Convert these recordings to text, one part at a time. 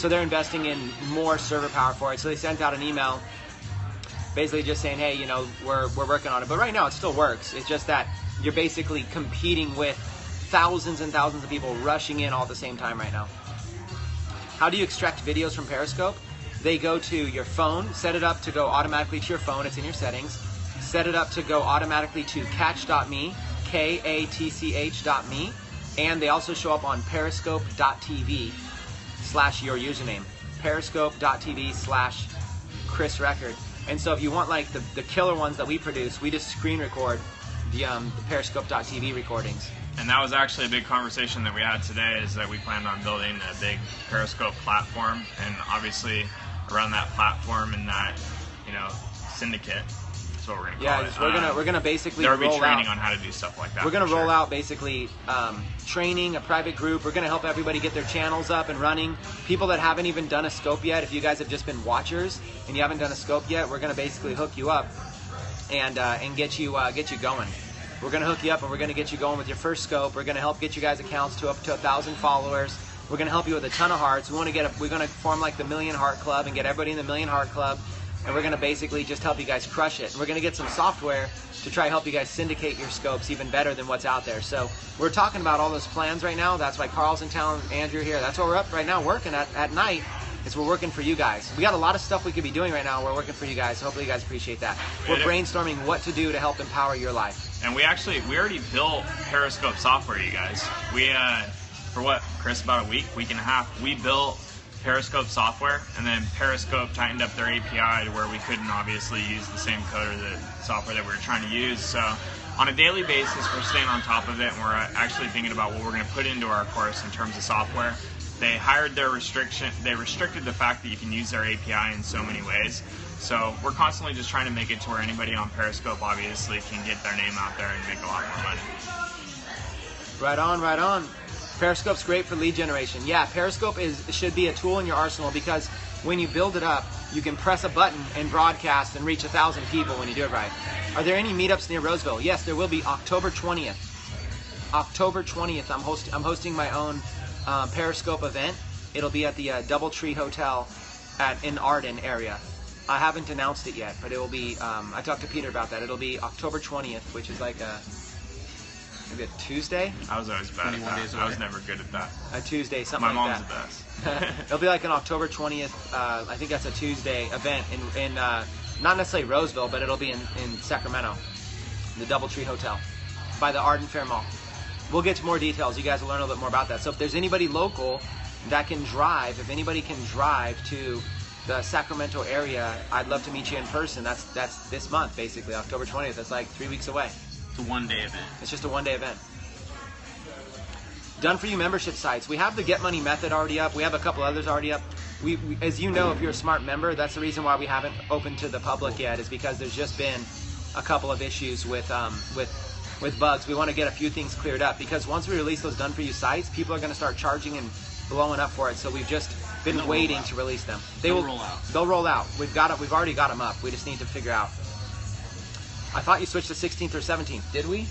So they're investing in more server power for it. So they sent out an email basically just saying, hey, you know, we're working on it. But right now it still works. It's just that you're basically competing with thousands and thousands of people rushing in all at the same time right now. How do you extract videos from Periscope? They go to your phone, set it up to go automatically to your phone. It's in your settings. Set it up to go automatically to catch.me, KATCH.me, and they also show up on periscope.tv/your username, periscope.tv/KarlSchuckert. And so if you want like the killer ones that we produce, we just screen record the periscope.tv recordings. And that was actually a big conversation that we had today, is that we planned on building a big Periscope platform, and obviously around that platform and that, you know, syndicate. That's what we're gonna call it. Yeah, we're gonna basically there will be training on how to do stuff like that. We're gonna roll out basically training, a private group. We're gonna help everybody get their channels up and running. People that haven't even done a scope yet, if you guys have just been watchers and you haven't done a scope yet, we're gonna basically hook you up and get you going. We're gonna hook you up and we're gonna get you going with your first scope. We're gonna help get you guys accounts to up to 1,000 followers. We're gonna help you with a ton of hearts. We're gonna form like the Million Heart Club and get everybody in the Million Heart Club. And we're going to basically just help you guys crush it. And we're going to get some software to try to help you guys syndicate your scopes even better than what's out there. So we're talking about all those plans right now. That's why Karl's in town, Andrew here. That's what we're up right now working at night. We're working for you guys. We got a lot of stuff we could be doing right now. We're working for you guys. Hopefully you guys appreciate that. We're brainstorming what to do to help empower your life. And we already built Periscope software, you guys. We, for what, Chris, about a week and a half, we built Periscope software, and then Periscope tightened up their API to where we couldn't obviously use the same code or the software that we were trying to use. So on a daily basis, we're staying on top of it, and we're actually thinking about what we're going to put into our course in terms of software. They restricted the fact that you can use their API in so many ways. So we're constantly just trying to make it to where anybody on Periscope obviously can get their name out there and make a lot more money. Right on, right on. Periscope's great for lead generation. Yeah, Periscope should be a tool in your arsenal, because when you build it up, you can press a button and broadcast and reach 1,000 people when you do it right. Are there any meetups near Roseville? Yes, there will be. October 20th. October 20th, I'm hosting my own Periscope event. It'll be at the DoubleTree Hotel in Arden area. I haven't announced it yet, but it will be. I talked to Peter about that. It'll be October 20th, which is like maybe a Tuesday? I was always bad at that. I was never good at that. A Tuesday, something like that. My mom's the best. It'll be like an October 20th, I think that's a Tuesday event in not necessarily Roseville, but it'll be in Sacramento, the DoubleTree Hotel, by the Arden Fair Mall. We'll get to more details. You guys will learn a little bit more about that. So if there's anybody local that can drive, if anybody can drive to the Sacramento area, I'd love to meet you in person. That's this month, basically, October 20th. That's like 3 weeks away. It's a one-day event. It's just a one-day event. Done for you membership sites. We have the Get Money Method already up. We have a couple others already up. We, as you know, if you're a smart member, that's the reason why we haven't opened to the public yet, is because there's just been a couple of issues with bugs. We want to get a few things cleared up, because once we release those Done for You sites, people are going to start charging and blowing up for it. So we've just been waiting to release them. They'll roll out. They'll roll out. We've already got them up. We just need to figure out. I thought you switched to 16th or 17th. Did we?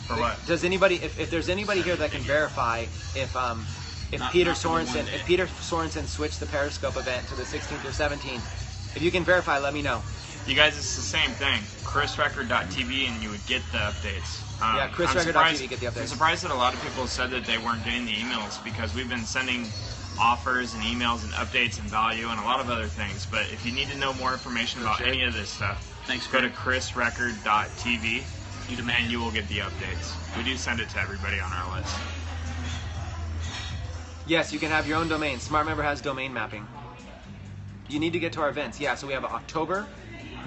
For what? Does anybody, if there's anybody here that can verify if Peter Sorensen switched the Periscope event to the 16th or 17th, if you can verify, let me know. You guys, it's the same thing. KarlSchuckert.tv, and you would get the updates. Yeah, KarlSchuckert.tv, get the updates. I'm surprised that a lot of people said that they weren't getting the emails, because we've been sending offers and emails and updates and value and a lot of other things. But if you need to know more information about any of this stuff, go to KarlSchuckert.tv and you will get the updates. We do send it to everybody on our list. Yes, you can have your own domain. Smart Member has domain mapping. You need to get to our events. Yeah, so we have October,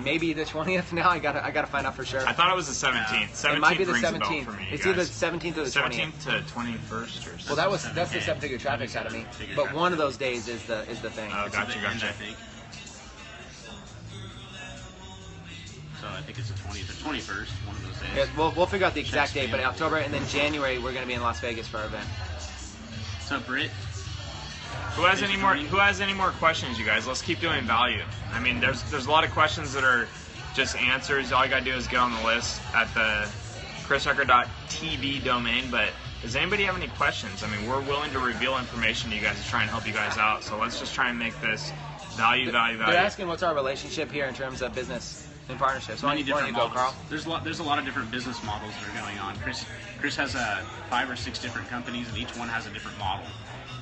maybe the 20th now. I gotta find out for sure. I thought it was the 17th. 17th it might be the rings 17th. a bell for me, it's guys. either the 17th or the 20th. 17th to 21st or something. Well, that's the Seven Figure Traffic Academy. But one of those days is the thing. Oh, gotcha. I think. So I think it's the 20th or 21st, one of those days. Yeah, we'll figure out the exact date, but in October, and then January we're going to be in Las Vegas for our event. What's up, Britt? Who has any more questions, you guys? Let's keep doing value. I mean, there's a lot of questions that are just answers. All you gotta do is get on the list at the KarlSchuckert.tv domain. But does anybody have any questions? I mean, we're willing to reveal information to you guys to try and help you guys out. So let's just try and make this value. They're asking what's our relationship here in terms of business and partnerships. Many Why don't different you go, models. Karl? There's a lot of different business models that are going on. Chris has 5 or 6 different companies, and each one has a different model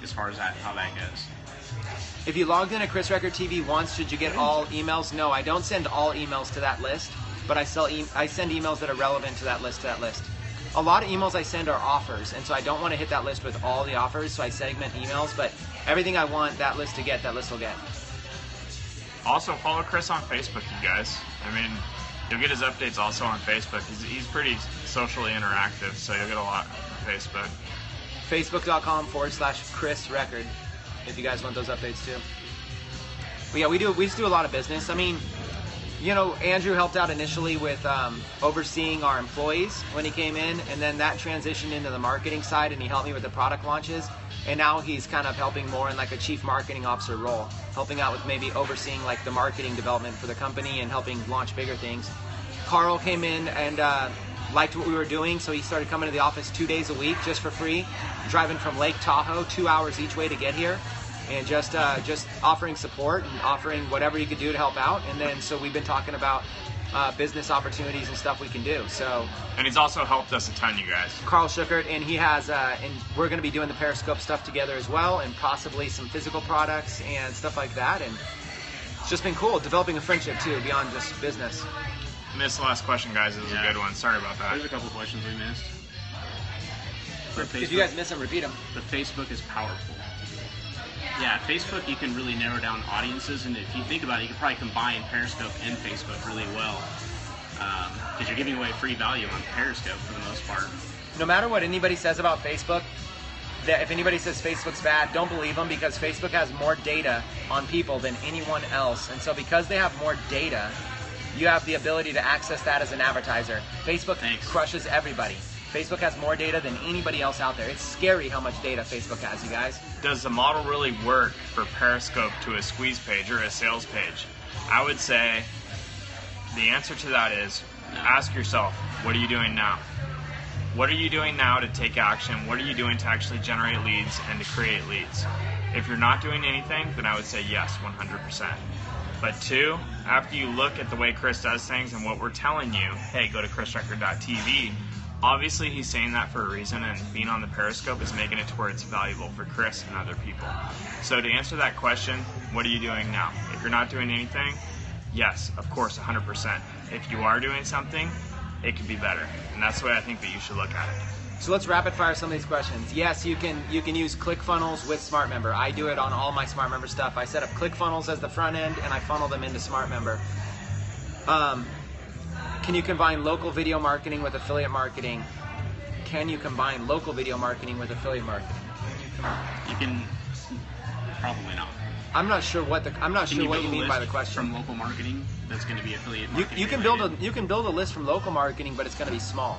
as far as how that goes. If you logged in at KarlSchuckert TV once, should you get all emails? No, I don't send all emails to that list, but I send emails that are relevant to that list. A lot of emails I send are offers, and so I don't want to hit that list with all the offers, so I segment emails, but everything I want that list to get, that list will get. Also, follow Chris on Facebook, you guys. I mean, you'll get his updates also on Facebook. He's pretty socially interactive, so you'll get a lot on Facebook. Facebook.com/Chris Record, if you guys want those updates too. But yeah, we just do a lot of business. I mean, you know, Andrew helped out initially with overseeing our employees when he came in, and then that transitioned into the marketing side, and he helped me with the product launches. And now he's kind of helping more in like a chief marketing officer role, helping out with maybe overseeing like the marketing development for the company and helping launch bigger things. Karl came in and liked what we were doing, so he started coming to the office 2 days a week just for free, driving from Lake Tahoe 2 hours each way to get here, and just offering support and offering whatever he could do to help out. And then so we've been talking about business opportunities and stuff we can do. So, and he's also helped us a ton, you guys. KarlSchuckert, and he has, and we're going to be doing the Periscope stuff together as well, and possibly some physical products and stuff like that. And it's just been cool developing a friendship too beyond just business. Missed the last question, guys. It was a good one. Sorry about that. There's a couple questions we missed. If you guys miss them, repeat them. The Facebook is powerful. Yeah, Facebook, you can really narrow down audiences, and if you think about it, you can probably combine Periscope and Facebook really well, because you're giving away free value on Periscope for the most part. No matter what anybody says about Facebook, that if anybody says Facebook's bad, don't believe them, because Facebook has more data on people than anyone else. And so because they have more data, you have the ability to access that as an advertiser. Facebook crushes everybody. Facebook has more data than anybody else out there. It's scary how much data Facebook has, you guys. Does the model really work for Periscope to a squeeze page or a sales page? I would say the answer to that is ask yourself, what are you doing now? What are you doing now to take action? What are you doing to actually generate leads and to create leads? If you're not doing anything, then I would say yes, 100%. But 2, after you look at the way Chris does things and what we're telling you, hey, go to KarlSchuckert.tv, obviously he's saying that for a reason, and being on the Periscope is making it to where it's valuable for Chris and other people. So to answer that question, what are you doing now? If you're not doing anything, yes, of course, 100%. If you are doing something, it could be better. And that's the way I think that you should look at it. So let's rapid fire some of these questions. Yes, you can use ClickFunnels with SmartMember. I do it on all my SmartMember stuff. I set up ClickFunnels as the front end, and I funnel them into SmartMember. Can you combine local video marketing with affiliate marketing? Can you combine local video marketing with affiliate marketing? You can probably not. I'm not sure what you mean by the question. From local marketing, that's going to be affiliate marketing. You can build a list from local marketing, but it's going to be small.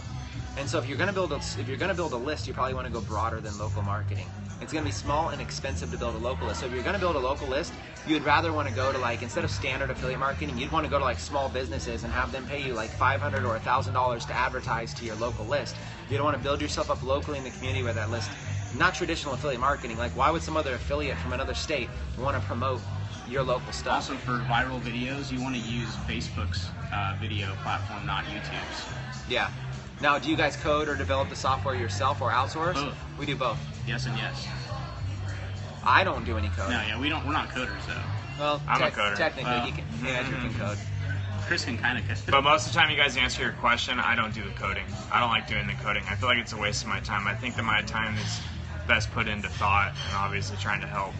And so if you're going to build a list, you probably want to go broader than local marketing. It's going to be small and expensive to build a local list. So if you're going to build a local list, you'd rather want to go to, like, instead of standard affiliate marketing, you'd want to go to like small businesses and have them pay you like $500 or $1,000 to advertise to your local list. You don't want to build yourself up locally in the community with that list. Not traditional affiliate marketing. Like, why would some other affiliate from another state want to promote your local stuff? Also, for viral videos, you want to use Facebook's video platform, not YouTube's. Yeah. Now, do you guys code or develop the software yourself or outsource? Both. We do both. Yes and yes. I don't do any coding. No, yeah, we're not coders though. Well, I'm a coder. Technically, you can. Andrew can code. Chris can kind of code. But most of the time you guys answer your question, I don't do the coding. I don't like doing the coding. I feel like it's a waste of my time. I think that my time is best put into thought and obviously trying to help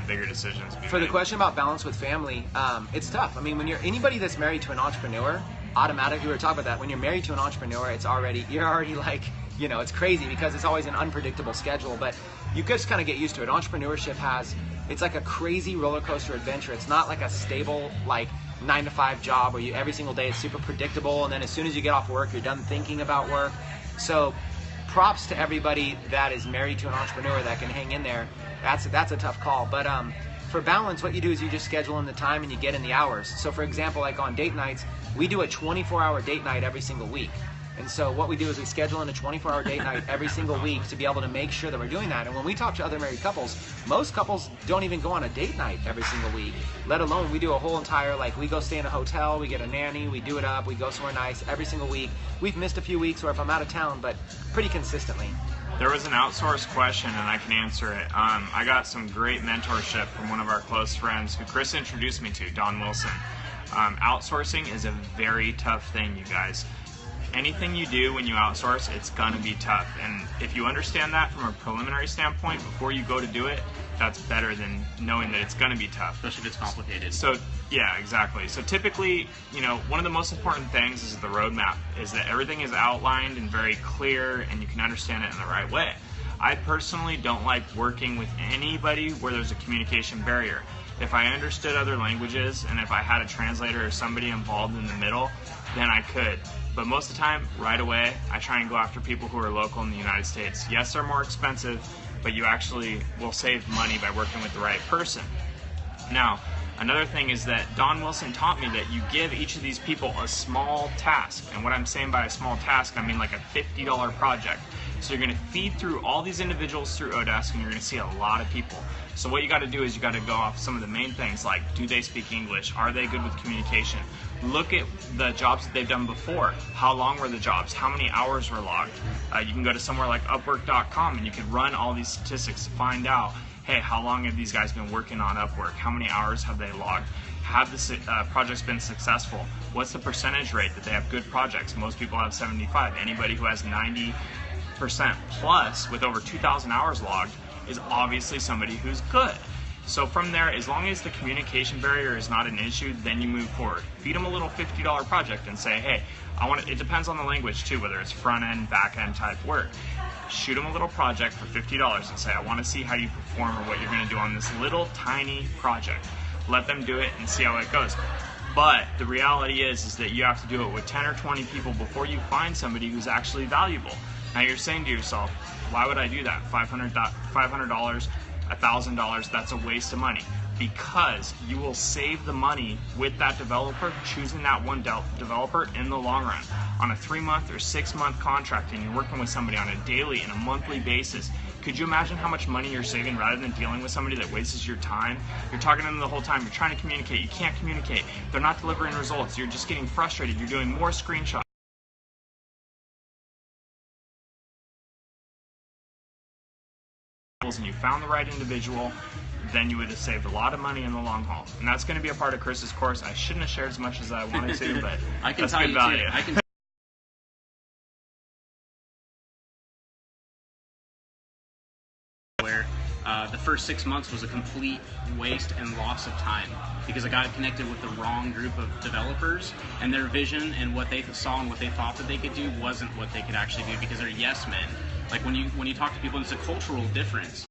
bigger decisions be For made. the question about balance with family, it's tough. I mean, when you're anybody that's married to an entrepreneur, automatically, we were talking about that, when you're married to an entrepreneur, you're already like, it's crazy because it's always an unpredictable schedule, but you just kind of get used to it. Entrepreneurship it's like a crazy roller coaster adventure. It's not like a stable, like 9-to-5 job where every single day is super predictable, and then as soon as you get off work, you're done thinking about work. So props to everybody that is married to an entrepreneur that can hang in there. That's a tough call. But for balance, what you do is you just schedule in the time and you get in the hours. So for example, like on date nights, we do a 24-hour date night every single week. And so what we do is we schedule in a 24-hour date night every single week to be able to make sure that we're doing that. And when we talk to other married couples, most couples don't even go on a date night every single week, let alone we do a whole entire, like, we go stay in a hotel, we get a nanny, we do it up, we go somewhere nice every single week. We've missed a few weeks or if I'm out of town, but pretty consistently. There was an outsourced question, and I can answer it. I got some great mentorship from one of our close friends who Chris introduced me to, Don Wilson. Outsourcing is a very tough thing, you guys. Anything you do when you outsource, it's gonna be tough. And if you understand that from a preliminary standpoint before you go to do it, that's better than knowing that it's gonna be tough. Especially if it's complicated. So, yeah, exactly. So typically, you know, one of the most important things is the roadmap, is that everything is outlined and very clear and you can understand it in the right way. I personally don't like working with anybody where there's a communication barrier. If I understood other languages and if I had a translator or somebody involved in the middle, then I could. But most of the time, right away, I try and go after people who are local in the United States. Yes, they're more expensive, but you actually will save money by working with the right person. Now, another thing is that Don Wilson taught me that you give each of these people a small task. And what I'm saying by a small task, I mean like a $50 project. So you're gonna feed through all these individuals through Odesk and you're gonna see a lot of people. So what you gotta do is you gotta go off some of the main things like, do they speak English? Are they good with communication? Look at the jobs that they've done before. How long were the jobs? How many hours were logged? You can go to somewhere like Upwork.com and you can run all these statistics to find out, hey, how long have these guys been working on Upwork? How many hours have they logged? Have the projects been successful? What's the percentage rate that they have good projects? Most people have 75. Anybody who has 90% plus with over 2,000 hours logged is obviously somebody who's good. So from there, as long as the communication barrier is not an issue, then you move forward. Feed them a little $50 project and say, hey, it depends on the language too, whether it's front end, back end type work. Shoot them a little project for $50 and say, I want to see how you perform or what you're going to do on this little tiny project. Let them do it and see how it goes. But the reality is that you have to do it with 10 or 20 people before you find somebody who's actually valuable. Now you're saying to yourself, why would I do that? $500, $1,000, that's a waste of money. Because you will save the money with that developer, choosing that one developer in the long run. On a 3-month or 6-month contract and you're working with somebody on a daily and a monthly basis, could you imagine how much money you're saving rather than dealing with somebody that wastes your time? You're talking to them the whole time, you're trying to communicate, you can't communicate, they're not delivering results, you're just getting frustrated, you're doing more screenshots. And you found the right individual, then you would have saved a lot of money in the long haul. And that's going to be a part of Chris's course. I shouldn't have shared as much as I wanted to, but I can that's tell good you value. I can where the first 6 months was a complete waste and loss of time because I got connected with the wrong group of developers and their vision and what they saw and what they thought that they could do wasn't what they could actually do because they're yes men. Like when you talk to people, it's a cultural difference.